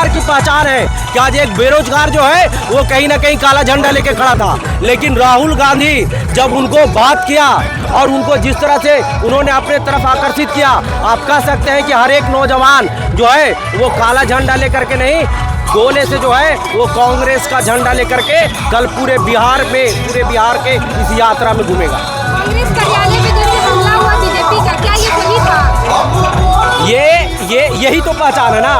बेरोजगार की पहचान है कि आज एक बेरोजगार जो है वो कहीं ना कहीं काला झंडा लेके खड़ा था। लेकिन राहुल गांधी जब उनको बात किया और उनको जिस तरह से उन्होंने अपने तरफ आकर्षित किया, आप कह सकते हैं कि हर एक नौजवान जो है वो काला झंडा लेकर के नहीं, गोले से जो है वो कांग्रेस का झंडा लेकर के कल पूरे बिहार के इस यात्रा में घूमेगा। कांग्रेस कार्यालय में जो हमला हुआ बीजेपी का, क्या ये सही था? यही तो पहचान है ना।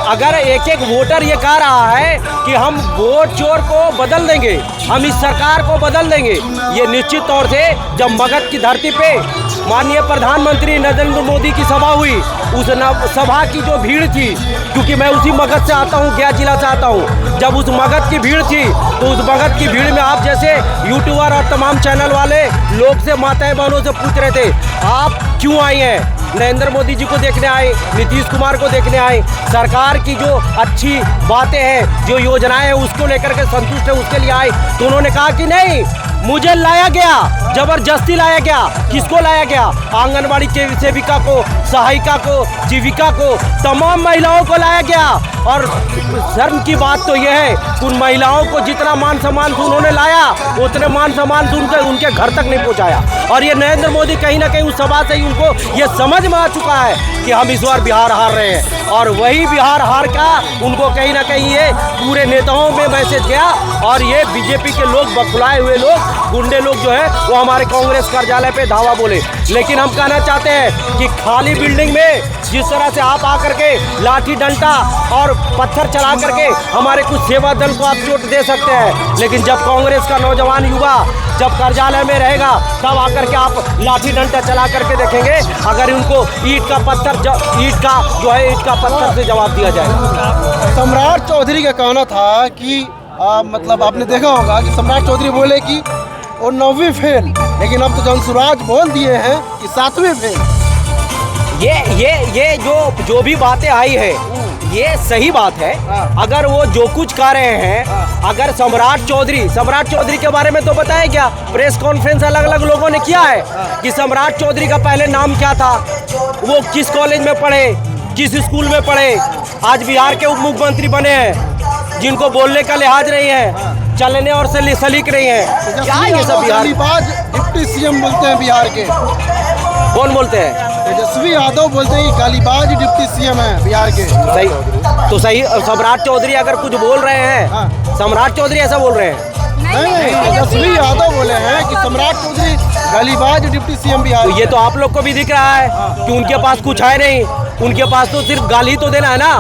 अगर एक एक वोटर ये कह रहा है कि हम वोट चोर को बदल देंगे, हम इस सरकार को बदल देंगे, ये निश्चित तौर से जब मगध की धरती पे माननीय प्रधानमंत्री नरेंद्र मोदी की सभा हुई, उस सभा की जो भीड़ थी, क्योंकि मैं उसी मगध से आता हूँ, गया जिला से आता हूँ, जब उस मगध की भीड़ थी तो उस मगध की भीड़ में आप जैसे यूट्यूबर और तमाम चैनल वाले लोग से माताएं बहनों से पूछ रहे थे आप क्यों आई हैं? नरेंद्र मोदी जी को देखने आए, नीतीश कुमार को देखने आए, सरकार की जो अच्छी बातें हैं, जो योजनाएं हैं उसको लेकर के संतुष्ट है, उसके लिए आए। तो उन्होंने कहा कि नहीं, मुझे लाया गया, जबरदस्ती लाया गया। किसको लाया गया? आंगनबाड़ी के सेविका को, सहायिका को, जीविका को, तमाम महिलाओं को लाया गया। और शर्म की बात तो यह है कि उन महिलाओं को जितना मान सम्मान से उन्होंने लाया, उतने मान सम्मान से उनके घर तक नहीं पहुंचाया। और ये नरेंद्र मोदी कहीं ना कहीं उस सभा से ही उनको ये समझ में आ चुका है कि हम इस बार बिहार हार रहे हैं, और वही बिहार हार का उनको कहीं ना कहीं ये पूरे नेताओं में मैसेज गया। और ये बीजेपी के लोग, बखुलाए हुए लोग, गुंडे लोग जो है वो हमारे कांग्रेस कार्यालय पे धावा बोले। लेकिन हम कहना चाहते हैं कि खाली बिल्डिंग में जिस तरह से आप आकर के लाठी डंडा और पत्थर चला करके हमारे कुछ सेवा दल को आप चोट दे सकते हैं, लेकिन जब कांग्रेस का नौजवान युवा जब कार्यालय में रहेगा तब आकर के आप लाठी डंडा चला करके देखेंगे, अगर उनको ईट का पत्थर से जवाब दिया जाएगा। सम्राट चौधरी का कहना था कि मतलब आपने देखा होगा कि सम्राट चौधरी बोले कि वो 9वीं फेल, लेकिन अब तो जनसुराज बोल दिए हैं कि 7वीं फेल। ये जो भी बातें आई है ये सही बात है। अगर वो जो कुछ कह रहे हैं, अगर सम्राट चौधरी के बारे में तो बताया क्या, प्रेस कॉन्फ्रेंस अलग अलग लोगों ने किया है कि सम्राट चौधरी का पहले नाम क्या था, वो किस कॉलेज में पढ़े, किस स्कूल में पढ़े, आज बिहार के उप मुख्यमंत्री बने हैं, जिनको बोलने का लिहाज नहीं है, चलने और सलीक नहीं है। क्या ये सब बिहार डिप्टी सीएम बोलते हैं बिहार के? कौन बोलते हैं? तेजस्वी यादव बोलते हैं कि गालीबाज डिप्टी सीएम है बिहार के। सही सम्राट चौधरी अगर कुछ बोल रहे हैं, सम्राट चौधरी ऐसा बोल रहे हैं? नहीं, तेजस्वी यादव बोले हैं कि सम्राट चौधरी गालीबाज डिप्टी सीएम बिहार। तो ये तो आप लोग को भी दिख रहा है कि उनके पास कुछ है नहीं, उनके पास तो सिर्फ गाली तो देना है ना।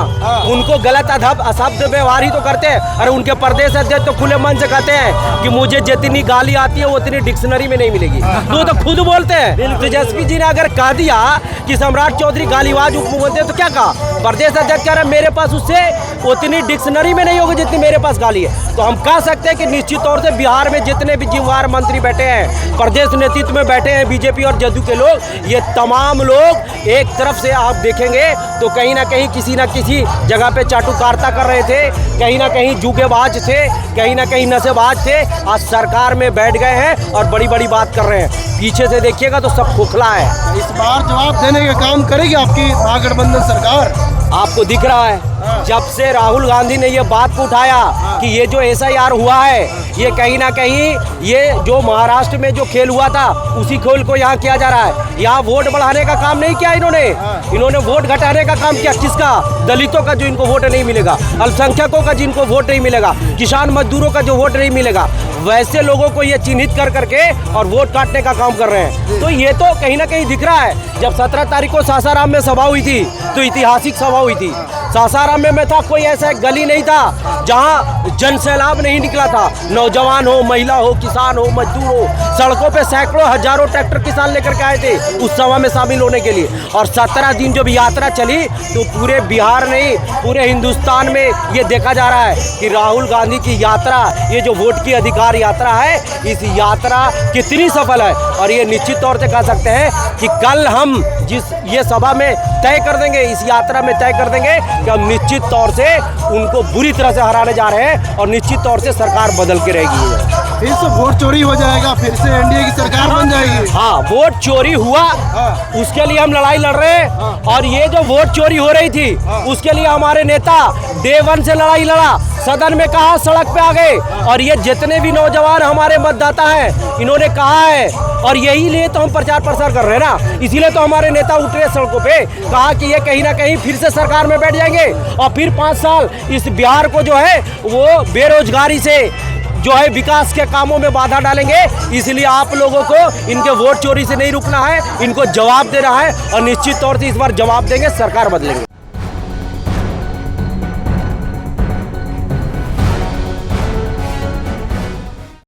उनको गलत अशब्द व्यवहार ही तो करते हैं। अरे उनके प्रदेश अध्यक्ष तो खुले मन से कहते हैं कि मुझे जितनी गाली आती है वो उतनी डिक्शनरी में नहीं मिलेगी, तो खुद बोलते हैं। तेजस्वी जी ने अगर कह दिया कि सम्राट चौधरी गालीबाज उप मुख्यमंत्री, तो क्या कहा? प्रदेश अध्यक्ष कह रहे हैं मेरे पास उससे उतनी डिक्शनरी में नहीं होगी जितनी मेरे पास गाली है। तो हम कह सकते हैं कि निश्चित तौर से बिहार में जितने भी जिम्मेदार मंत्री बैठे हैं, प्रदेश नेतृत्व में बैठे हैं बीजेपी और जदयू के लोग, ये तमाम लोग एक तरफ से आप देखेंगे तो कहीं ना कहीं किसी न किसी जगह पे चाटुकारिता कर रहे थे, कहीं ना कहीं जुगेबाज थे, कहीं ना कहीं नशेबाज थे। आज सरकार में बैठ गए हैं और बड़ी बड़ी बात कर रहे हैं। पीछे से देखिएगा तो सब खोखला है। इस बार जवाब देने का काम करेगी आपकी महागठबंधन सरकार? आपको दिख रहा है जब से राहुल गांधी ने ये बात को उठाया कि ये जो SIR हुआ है, ये कहीं ना कहीं ये जो महाराष्ट्र में जो खेल हुआ था उसी खेल को यहाँ किया जा रहा है। यहाँ वोट बढ़ाने का काम नहीं किया इन्होंने वोट घटाने का काम किया। किसका? दलितों का, जो इनको वोट नहीं मिलेगा, अल्पसंख्यकों का जिनको वोट नहीं मिलेगा, किसान मजदूरों का जो वोट नहीं मिलेगा, वैसे लोगों को ये चिन्हित कर करके और वोट काटने का काम कर रहे हैं। तो ये तो कहीं ना कहीं दिख रहा है। जब 17 तारीख को सासाराम में सभा हुई थी तो ऐतिहासिक सभा हुई थी। सासाराम में था कोई ऐसा गली नहीं था जहां जन सैलाब नहीं निकला था। नौजवान हो, महिला हो, किसान हो, मजदूर हो, सड़कों पे सैकड़ों हजारों ट्रैक्टर किसान लेकर के आए थे उस सभा में शामिल होने के लिए। और 17 दिन जब यात्रा चली तो पूरे बिहार नहीं, पूरे हिंदुस्तान में ये देखा जा रहा है कि राहुल गांधी की यात्रा, ये जो वोट की अधिकार यात्रा है, इस यात्रा कितनी सफल है। और ये निश्चित तौर से कह सकते हैं कि कल हम ये सभा में तय कर देंगे, इस यात्रा में तय कर देंगे कि हम निश्चित तौर से उनको बुरी तरह से हराने जा रहे हैं और निश्चित तौर से सरकार बदल के रहेगी। फिर से वोट चोरी हो जाएगा, फिर से एनडीए की सरकार बन जाएगी। हाँ, वोट चोरी हुआ उसके लिए हम लड़ाई लड़ रहे हैं। और ये जो वोट चोरी हो रही थी उसके लिए हमारे नेता डे 1 से लड़ाई लड़ा, सदन में कहा, सड़क पे आ गए। और ये जितने भी नौजवान हमारे मतदाता हैं इन्होंने कहा है, और यही लिए तो हम प्रचार प्रसार कर रहे हैं ना, इसीलिए तो हमारे नेता उतरे सड़कों पे, कहा कि ये कहीं ना कहीं फिर से सरकार में बैठ जाएंगे और फिर 5 साल इस बिहार को जो है वो बेरोजगारी से जो है विकास के कामों में बाधा डालेंगे। इसलिए आप लोगों को इनके वोट चोरी से नहीं रुकना है, इनको जवाब देना है और निश्चित तौर से इस बार जवाब देंगे, सरकार बदलेंगे।